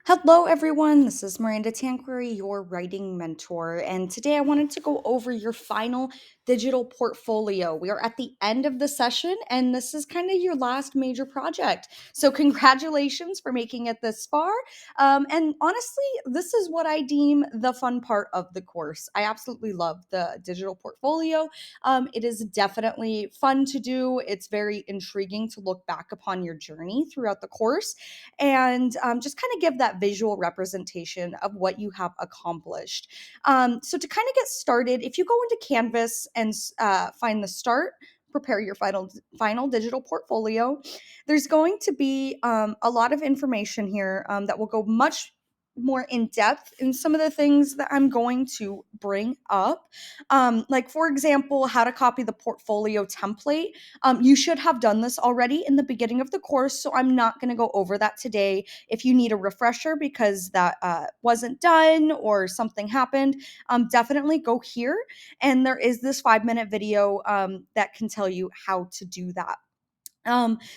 Hello, everyone. This is Miranda Tanqueray, your writing mentor. And today I wanted to go over your final digital portfolio. We are at the end of the session, and this is kind of your last major project. So, congratulations for making it this far. And honestly, this is what I deem the fun part of the course. I absolutely love the digital portfolio. It is definitely fun to do, it's very intriguing to look back upon your journey throughout the course and just kind of give that visual representation of what you have accomplished. So to kind of get started, if you go into Canvas and find the start, prepare your final digital portfolio. There's going to be a lot of information here that will go much more in depth in some of the things that I'm going to bring up. Like, for example, how to copy the portfolio template. You should have done this already in the beginning of the course, so I'm not going to go over that today. If you need a refresher because that wasn't done or something happened, definitely go here. And there is this 5-minute video that can tell you how to do that.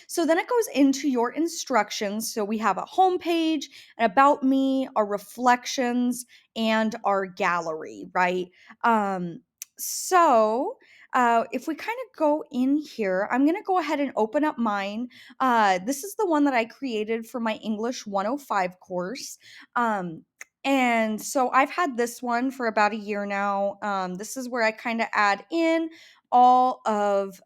So then it goes into your instructions. So we have a home page, an about me, our reflections, and our gallery, right? Um, so if we kind of go in here, I'm going to go ahead and open up mine. This is the one that I created for my English 105 course. And so I've had this one for about a year now. This is where I kind of add in all of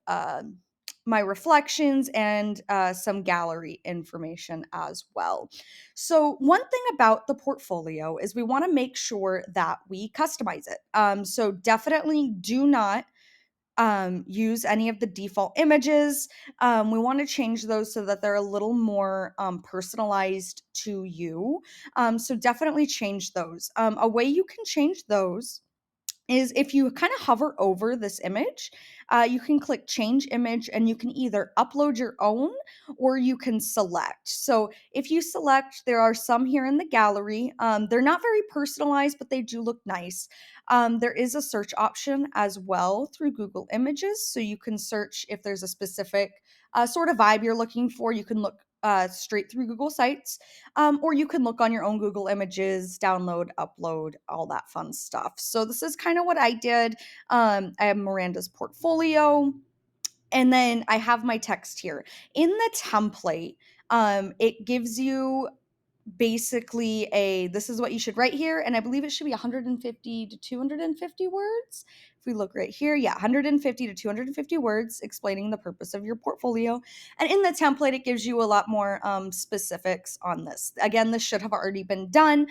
my reflections and some gallery information as well. So, one thing about the portfolio is we want to make sure that we customize it. So, definitely do not use any of the default images. We want to change those so that they're a little more personalized to you. So, definitely change those. A way you can change those is if you kind of hover over this image, you can click change image and you can either upload your own or you can select. So if you select, there are some here in the gallery. They're not very personalized, but they do look nice. There is a search option as well through Google Images. So you can search if there's a specific sort of vibe you're looking for. You can look straight through Google Sites, or you can look on your own Google Images, download, upload, all that fun stuff. So this is kind of what I did. I have Miranda's portfolio, and then I have my text here. In the template, it gives you basically this is what you should write here, and I believe it should be 150 to 250 words. If we look right here, yeah, 150 to 250 words explaining the purpose of your portfolio. And in the template, it gives you a lot more specifics on this. Again, this should have already been done.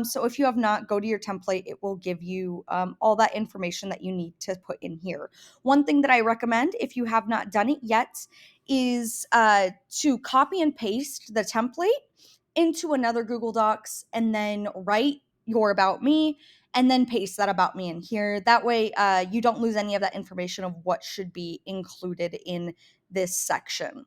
So if you have not, go to your template. It will give you all that information that you need to put in here. One thing that I recommend, if you have not done it yet, is to copy and paste the template into another Google Docs and then write your about me and then paste that about me in here. That way, you don't lose any of that information of what should be included in this section.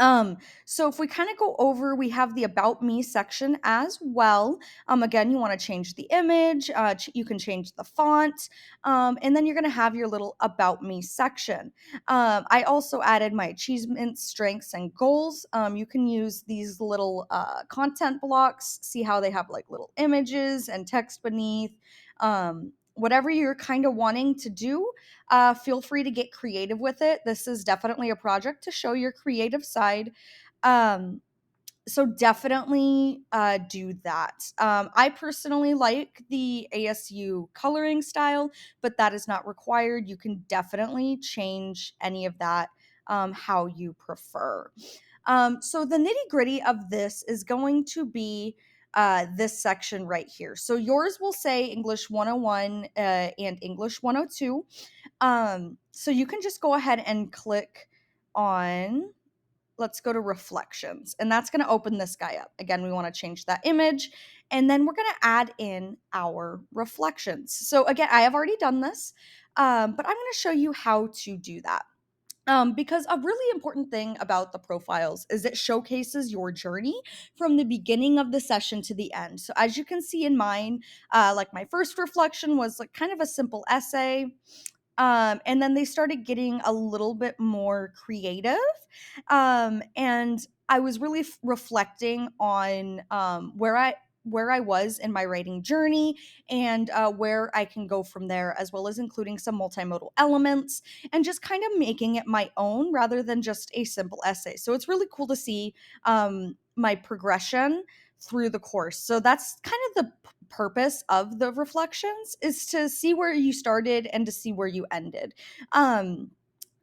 Um, so if we kind of go over, we have the about me section as well. Again, you want to change the image, you can change the font, and then you're going to have your little about me section. I also added my achievements, strengths, and goals. You can use these little content blocks, see how they have like little images and text beneath. Whatever you're kind of wanting to do, feel free to get creative with it. This is definitely a project to show your creative side. Um, so definitely do that. I personally like the ASU coloring style, but that is not required. You can definitely change any of that how you prefer. So the nitty gritty of this is going to be this section right here. So yours will say English 101 and English 102. So you can just go ahead and click on, let's go to reflections, and that's going to open this guy up. Again, we want to change that image, and then we're going to add in our reflections. So again, I have already done this, but I'm going to show you how to do that. Because a really important thing about the profiles is it showcases your journey from the beginning of the session to the end. So as you can see in mine, like my first reflection was like kind of a simple essay. And then they started getting a little bit more creative. And I was really reflecting on where I was in my writing journey and where I can go from there, as well as including some multimodal elements and just kind of making it my own rather than just a simple essay. So it's really cool to see my progression through the course. So that's kind of the purpose of the reflections, is to see where you started and to see where you ended. Um,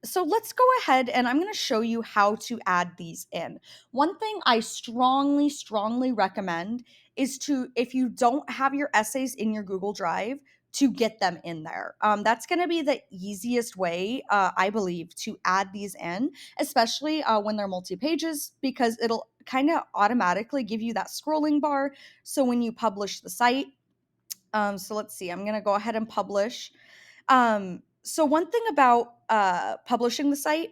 so let's go ahead and I'm going to show you how to add these in. One thing I strongly, strongly recommend is to, if you don't have your essays in your Google Drive, to get them in there. That's going to be the easiest way, I believe, to add these in, especially when they're multi pages, because it'll kind of automatically give you that scrolling bar. So when you publish the site, so let's see, I'm going to go ahead and publish. So one thing about publishing the site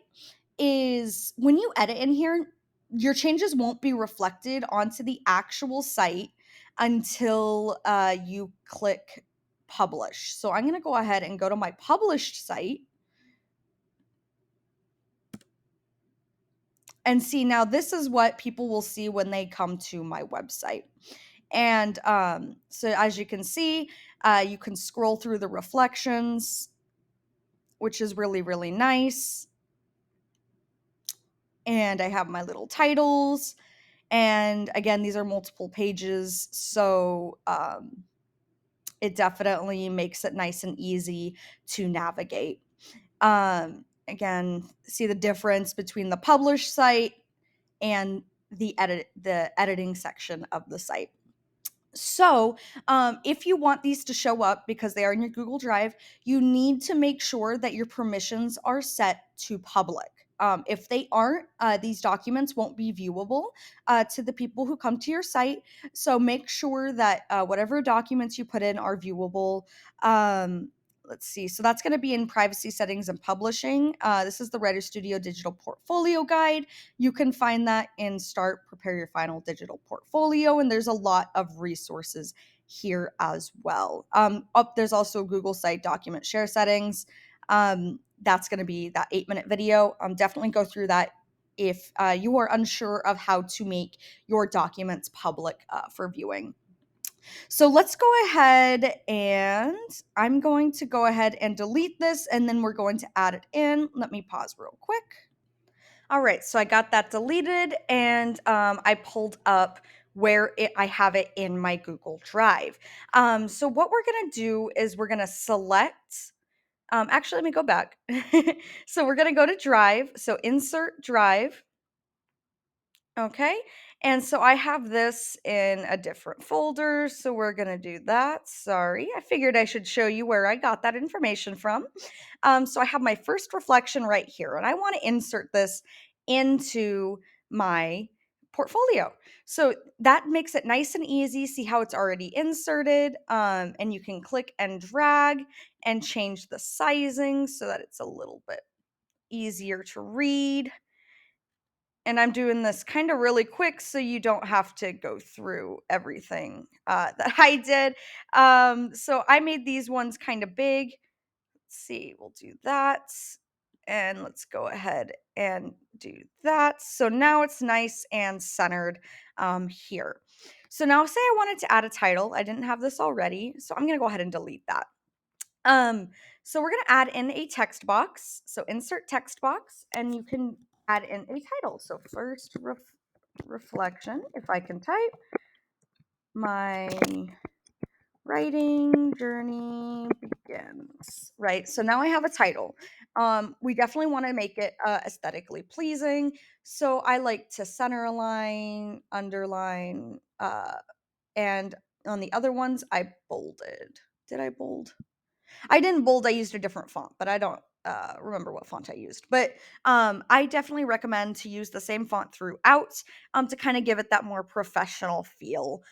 is when you edit in here, your changes won't be reflected onto the actual site until you click publish. So I'm going to go ahead and go to my published site and see, now this is what people will see when they come to my website. And so as you can see, you can scroll through the reflections, which is really, really nice. And I have my little titles. And again, these are multiple pages. So it definitely makes it nice and easy to navigate. Again, see the difference between the published site and the editing section of the site. So, if you want these to show up because they are in your Google Drive, you need to make sure that your permissions are set to public. If they aren't, these documents won't be viewable to the people who come to your site. So make sure that whatever documents you put in are viewable. Let's see. So that's going to be in privacy settings and publishing. This is the Writer Studio Digital Portfolio Guide. You can find that in Start, Prepare Your Final Digital Portfolio, and there's a lot of resources here as well. There's also Google Site Document Share Settings. That's going to be that 8-minute video. Definitely go through that if you are unsure of how to make your documents public for viewing. So let's go ahead and I'm going to go ahead and delete this, and then we're going to add it in. Let me pause real quick. All right, so I got that deleted, and I pulled up where I have it in my Google Drive. So what we're gonna do is we're gonna select, actually, let me go back. So we're gonna go to Drive, so insert Drive, okay? And so I have this in a different folder, so we're gonna do that. Sorry, I figured I should show you where I got that information from. So I have my first reflection right here, and I want to insert this into my portfolio. So that makes it nice and easy. See how it's already inserted, and you can click and drag and change the sizing so that it's a little bit easier to read. And I'm doing this kind of really quick so you don't have to go through everything that I did. So I made these ones kind of big. Let's see, we'll do that. And let's go ahead and do that. So now it's nice and centered here. So now say I wanted to add a title. I didn't have this already, so I'm going to go ahead and delete that. So we're going to add in a text box. So insert text box, and you can add in a title. So first reflection, if I can type, my writing journey begins. Right. So now I have a title. We definitely want to make it aesthetically pleasing. So I like to center align, underline, and on the other ones, I bolded. Did I bold? I didn't bold, I used a different font, but I don't remember what font I used. But I definitely recommend to use the same font throughout to kind of give it that more professional feel.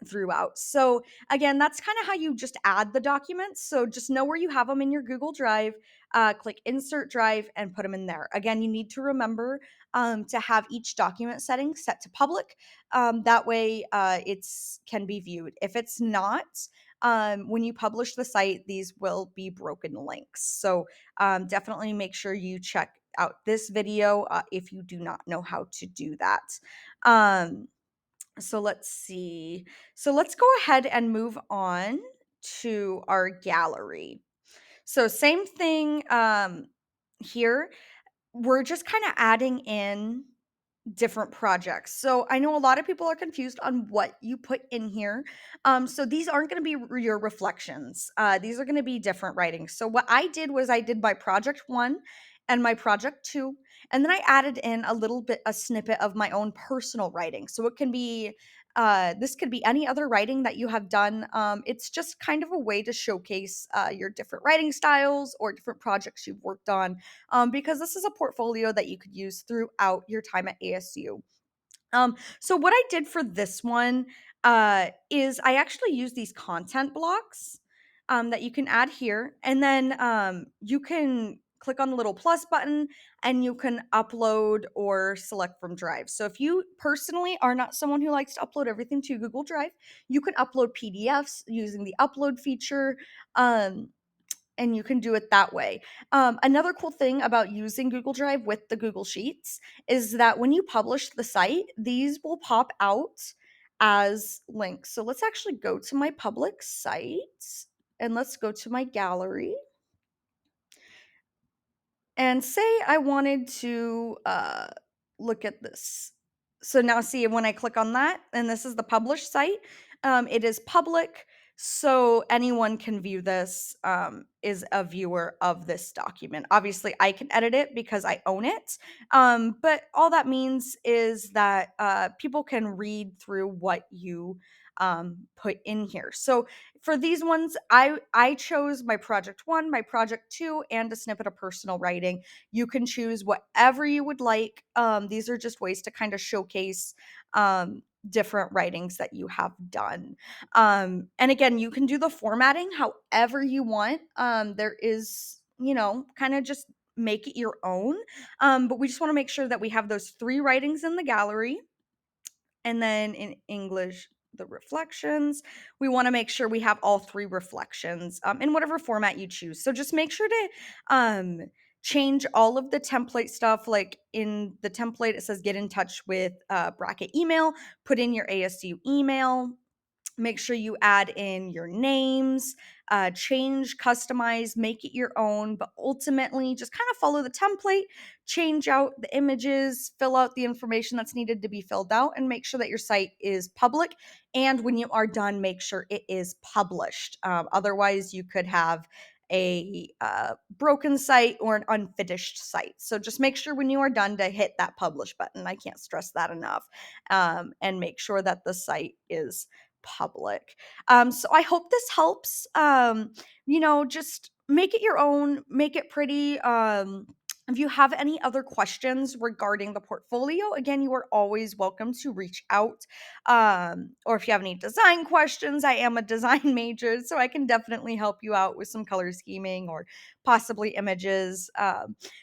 Throughout. So again, that's kind of how you just add the documents. So just know where you have them in your Google Drive, click insert drive and put them in there. Again, you need to remember to have each document setting set to public. That way it's can be viewed. If it's not, when you publish the site, these will be broken links. So definitely make sure you check out this video if you do not know how to do that. Um, so let's see. So let's go ahead and move on to our gallery. So same thing here. We're just kind of adding in different projects. So I know a lot of people are confused on what you put in here. So these aren't going to be your reflections. These are going to be different writings. So what I did was I did my project one and my project two, and then I added in a little bit, a snippet of my own personal writing. So it can be, this could be any other writing that you have done. It's just kind of a way to showcase your different writing styles or different projects you've worked on, because this is a portfolio that you could use throughout your time at ASU. So what I did for this one is I actually use these content blocks that you can add here, and then you can click on the little plus button and you can upload or select from Drive. So if you personally are not someone who likes to upload everything to Google Drive, you can upload PDFs using the upload feature. Um, and you can do it that way. Another cool thing about using Google Drive with the Google Sheets is that when you publish the site, these will pop out as links. So let's actually go to my public site and let's go to my gallery and say I wanted to look at this. So now see when I click on that, and this is the published site, it is public, so anyone can view this, is a viewer of this document. Obviously, I can edit it because I own it, but all that means is that people can read through what you put in here. So for these ones, I chose my project one, my project two, and a snippet of personal writing. You can choose whatever you would like. These are just ways to kind of showcase different writings that you have done. And again, you can do the formatting however you want. There is, kind of just make it your own. But we just want to make sure that we have those three writings in the gallery, and then in English, the reflections. We want to make sure we have all three reflections in whatever format you choose. So just make sure to change all of the template stuff. Like in the template, it says get in touch with bracket email, put in your ASU email. Make sure you add in your names, change, customize, make it your own, but ultimately just kind of follow the template, change out the images, fill out the information that's needed to be filled out, and make sure that your site is public. And when you are done, make sure it is published. Otherwise, you could have a broken site or an unfinished site. So just make sure when you are done to hit that publish button. I can't stress that enough. And make sure that the site is public. So I hope this helps. Just make it your own, make it pretty. If you have any other questions regarding the portfolio, again, you are always welcome to reach out. Or if you have any design questions, I am a design major, so I can definitely help you out with some color scheming or possibly images.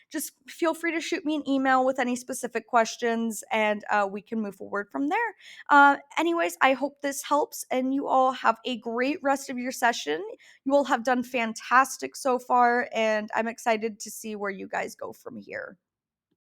Just feel free to shoot me an email with any specific questions, and we can move forward from there. Anyways, I hope this helps, and you all have a great rest of your session. You all have done fantastic so far, and I'm excited to see where you guys go from here.